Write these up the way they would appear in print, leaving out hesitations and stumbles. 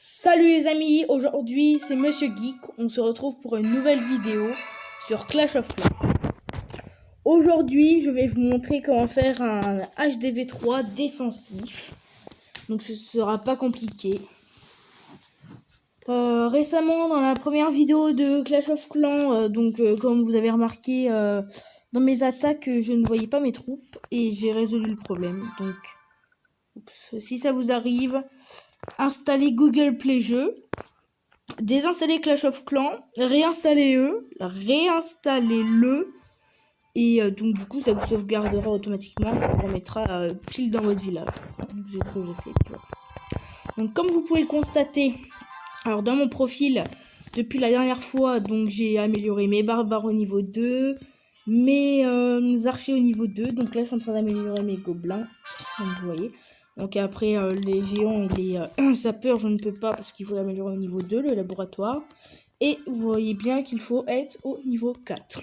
Salut les amis, aujourd'hui c'est Monsieur Geek, on se retrouve pour une nouvelle vidéo sur Clash of Clans. Aujourd'hui je vais vous montrer comment faire un HDV3 défensif, donc ce sera pas compliqué. Récemment dans la première vidéo de Clash of Clans, comme vous avez remarqué dans mes attaques je ne voyais pas mes troupes et j'ai résolu le problème. Donc si ça vous arrive, installez Google Play Jeux. Désinstaller Clash of Clans, réinstaller-le, et donc du coup ça vous sauvegardera automatiquement, ça vous remettra pile dans votre village. Donc c'est ce que j'ai fait. Donc comme vous pouvez le constater, alors dans mon profil, depuis la dernière fois, donc j'ai amélioré mes barbares au niveau 2, mes archers au niveau 2, donc là je suis en train d'améliorer mes gobelins, comme vous voyez. Donc après les géants et les sapeurs je ne peux pas parce qu'il faut l'améliorer au niveau 2, le laboratoire. Et vous voyez bien qu'il faut être au niveau 4.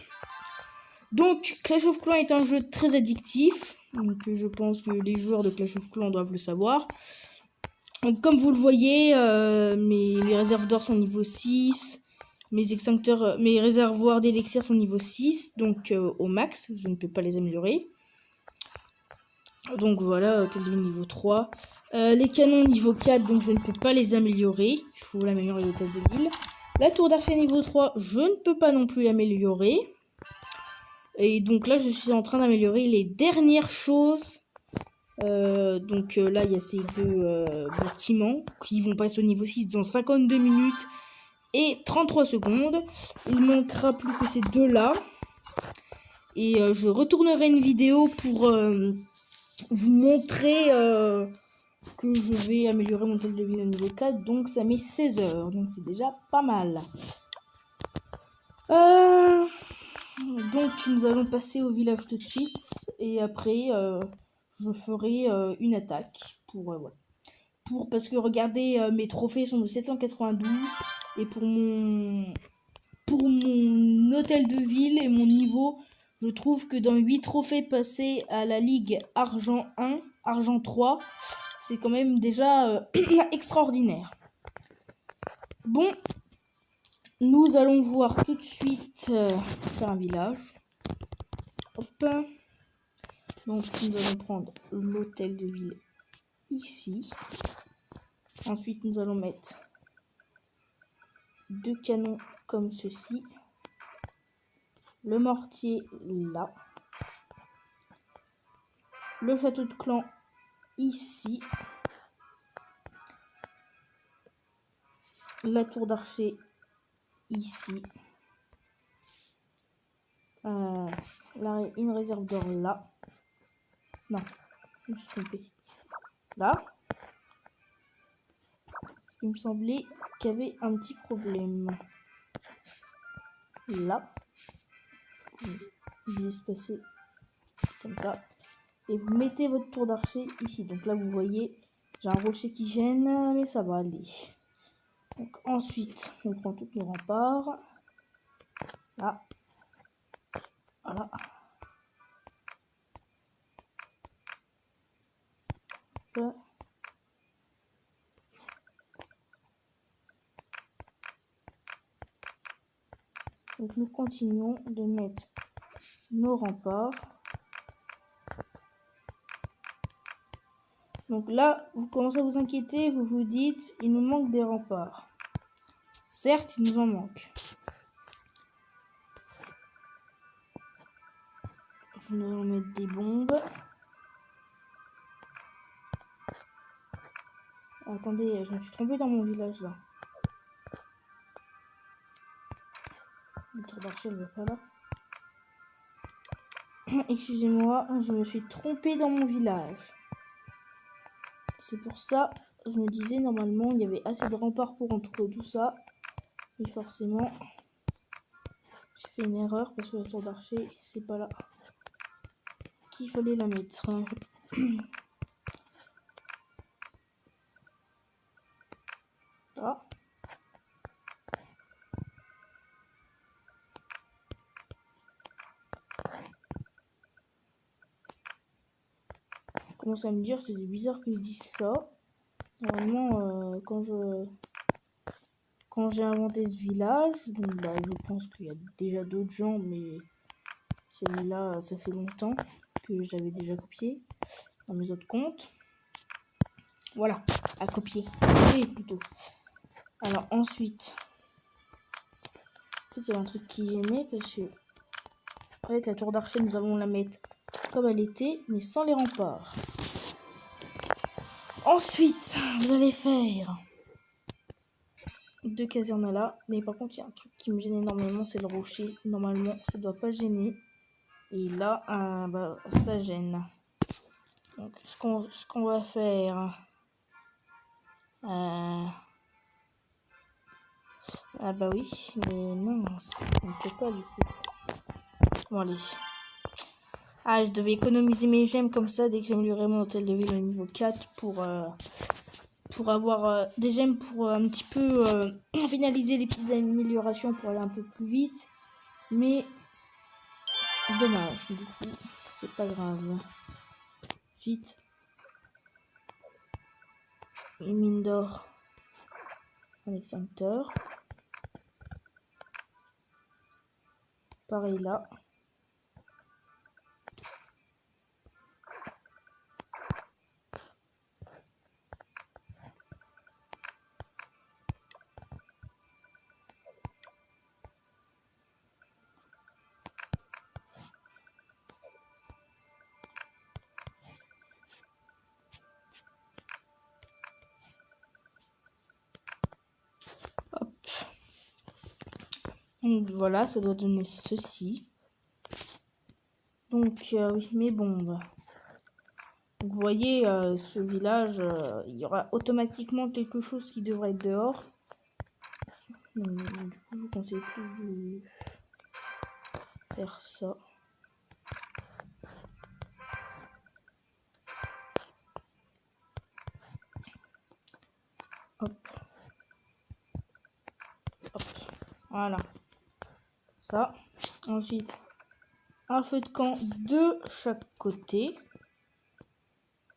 Donc Clash of Clans est un jeu très addictif. Donc je pense que les joueurs de Clash of Clans doivent le savoir. Donc comme vous le voyez, mes réserves d'or sont niveau 6. Mes réservoirs d'élixir sont niveau 6. Donc au max, je ne peux pas les améliorer. Donc voilà, hôtel de ville niveau 3. Les canons niveau 4, donc je ne peux pas les améliorer. Il faut l'améliorer l'hôtel de ville. La tour d'archer niveau 3, je ne peux pas non plus l'améliorer. Et donc là, je suis en train d'améliorer les dernières choses. Là, il y a ces deux bâtiments qui vont passer au niveau 6 dans 52 minutes et 33 secondes. Il manquera plus que ces deux-là. Et je retournerai une vidéo pour vous montrer que je vais améliorer mon hôtel de ville au niveau 4. Donc ça met 16 heures. Donc c'est déjà pas mal. Donc nous allons passer au village tout de suite. Et après je ferai une attaque. Parce que regardez, mes trophées sont de 792. Et pour mon hôtel de ville et mon niveau, je trouve que dans 8 trophées passés à la ligue argent 1, argent 3, c'est quand même déjà extraordinaire. Bon, nous allons voir tout de suite faire un village. Hop. Donc nous allons prendre l'hôtel de ville ici. Ensuite nous allons mettre 2 canons comme ceci. Le mortier là. Le château de clan ici. La tour d'archer ici. Une réserve d'or là. Non, je me suis trompé. Là. Parce qu'il me semblait qu'il y avait un petit problème. Là. Vous espacez comme ça. Et vous mettez votre tour d'archer ici. Donc là, vous voyez, j'ai un rocher qui gêne, mais ça va aller. Donc ensuite, on prend tous nos remparts. Là. Voilà. Là. Donc nous continuons de mettre nos remparts. Donc là, vous commencez à vous inquiéter, vous vous dites, il nous manque des remparts. Certes, il nous en manque. Nous allons mettre des bombes. Attendez, je me suis trompée dans mon village là. Le tour d'archer ne va pas là. Excusez-moi, je me suis trompée dans mon village. C'est pour ça, je me disais, normalement, il y avait assez de remparts pour entourer tout ça. Mais forcément, j'ai fait une erreur parce que la tour d'archer, c'est pas là qu'il fallait la mettre. Là. On commence à me dire, c'est bizarre qu'ils disent ça. Normalement, quand j'ai inventé ce village, donc bah, je pense qu'il y a déjà d'autres gens, mais celui-là, ça fait longtemps que j'avais déjà copié dans mes autres comptes. Voilà, à copier. Oui, plutôt. Alors ensuite, en fait, il y a un truc qui gênait parce que en fait, la tour d'archer, nous allons la mettre comme elle était, mais sans les remparts. Ensuite, vous allez faire 2 casernes là, mais par contre, il y a un truc qui me gêne énormément, c'est le rocher. Normalement, ça doit pas gêner. Et là, bah, ça gêne. Donc, ce qu'on va faire... Ah bah oui, mais mince, on ne peut pas du coup. Bon allez. Ah, je devais économiser mes gemmes comme ça dès que j'améliorerai mon hôtel de ville au niveau 4 pour avoir des gemmes pour un petit peu finaliser les petites améliorations pour aller un peu plus vite. Mais dommage, du coup, c'est pas grave. Vite. Une mine d'or. Un extincteur. Pareil là. Hop. Donc voilà, ça doit donner ceci. Donc oui, mes bombes. Donc, vous voyez, ce village, il y aura automatiquement quelque chose qui devrait être dehors. Donc, du coup, je vous conseille plus de faire ça. Hop. Hop. Voilà. Ça. Ensuite, un feu de camp de chaque côté.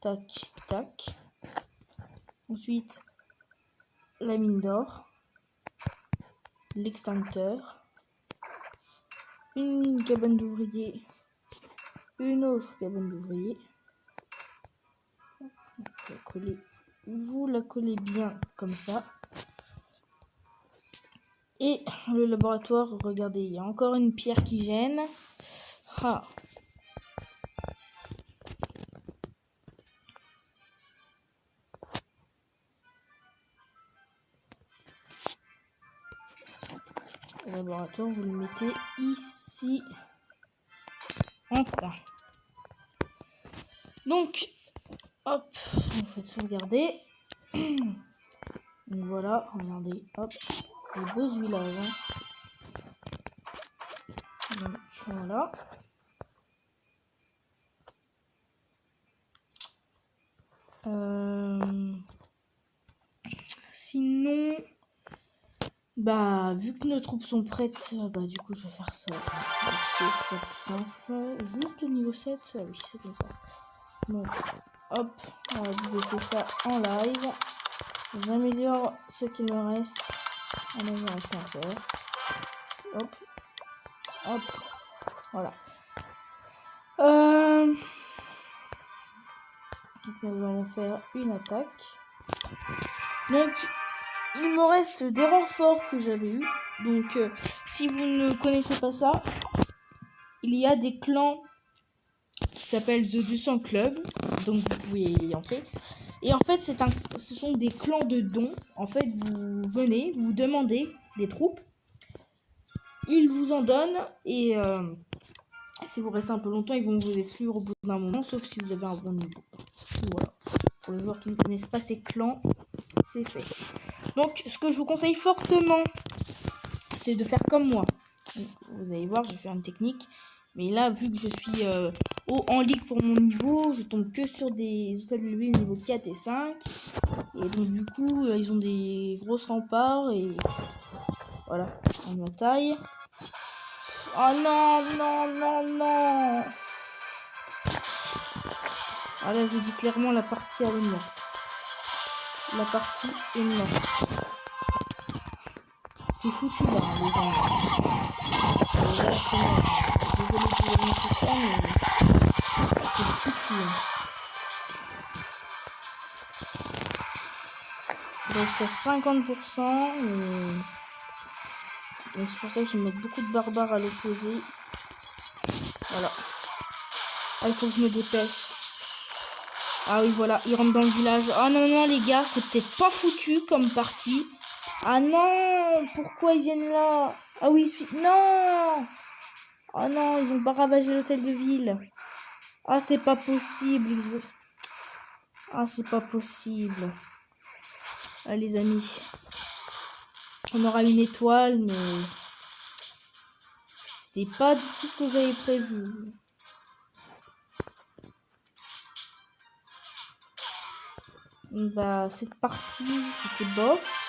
Tac, tac. Ensuite, la mine d'or. L'extincteur. Une cabane d'ouvrier. Une autre cabane d'ouvrier. Vous la collez bien comme ça. Et le laboratoire, regardez, il y a encore une pierre qui gêne. Ah. Le laboratoire, vous le mettez ici en coin. Donc, hop, vous faites sauvegarder. Donc voilà, regardez, hop, des beaux villages. Hein. Donc voilà. Sinon, bah vu que nos troupes sont prêtes, bah du coup je vais faire ça. C'est plus simple. Juste au niveau 7, oui c'est comme ça. Donc hop, je fais ça en live. J'améliore ce qu'il me reste. Amélioration à faire. Hop. Hop. Voilà. Donc nous allons faire une attaque. Donc il me reste des renforts que j'avais eu. Donc si vous ne connaissez pas ça, il y a des clans qui s'appellent The 200 Club. Donc vous pouvez y entrer. Et en fait, ce sont des clans de dons. En fait, vous venez, vous demandez des troupes. Ils vous en donnent. Et si vous restez un peu longtemps, ils vont vous exclure au bout d'un moment. Sauf si vous avez un bon niveau. Voilà. Pour les joueurs qui ne connaissent pas ces clans, c'est fait. Donc, ce que je vous conseille fortement, c'est de faire comme moi. Donc, vous allez voir, je vais faire une technique. Mais là, vu que je suis haut en ligue pour mon niveau, je tombe que sur des hôtels élevés niveau 4 et 5. Et donc, du coup, ils ont des grosses remparts. Et voilà, on me taille. Oh non, non, non, non. Ah là, je vous dis clairement, la partie elle est morte. la partie est morte. C'est foutu là, les gens. Là, c'est mort. Désolé pour le nécessaire, mais c'est foutu. Donc je fais 50%. Donc c'est pour ça que je vais mettre beaucoup de barbares à l'opposé. Voilà. Ah, il faut que je me dépêche. Ah oui, voilà, ils rentrent dans le village. Ah non, non, les gars, c'est peut-être pas foutu comme partie. Ah non, pourquoi ils viennent là? Ah oui, non. Oh non, ils ont pas ravagé l'hôtel de ville. Ah, c'est pas possible. Ah, c'est pas possible. Ah, les amis. On aura une étoile, mais... c'était pas du tout ce que j'avais prévu. Bah, cette partie, c'était bof.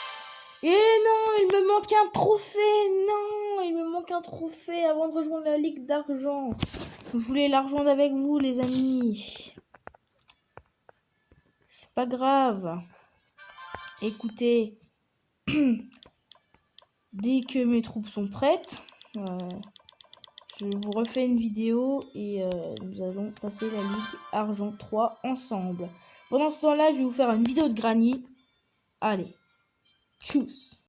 Et non, il me manque un trophée. Non, il me manque un trophée avant de rejoindre la Ligue d'Argent. Je voulais l'argent avec vous, les amis. C'est pas grave. Écoutez, dès que mes troupes sont prêtes, je vous refais une vidéo et nous allons passer la Ligue Argent 3 ensemble. Pendant ce temps-là, je vais vous faire une vidéo de Granny. Allez, tchuss.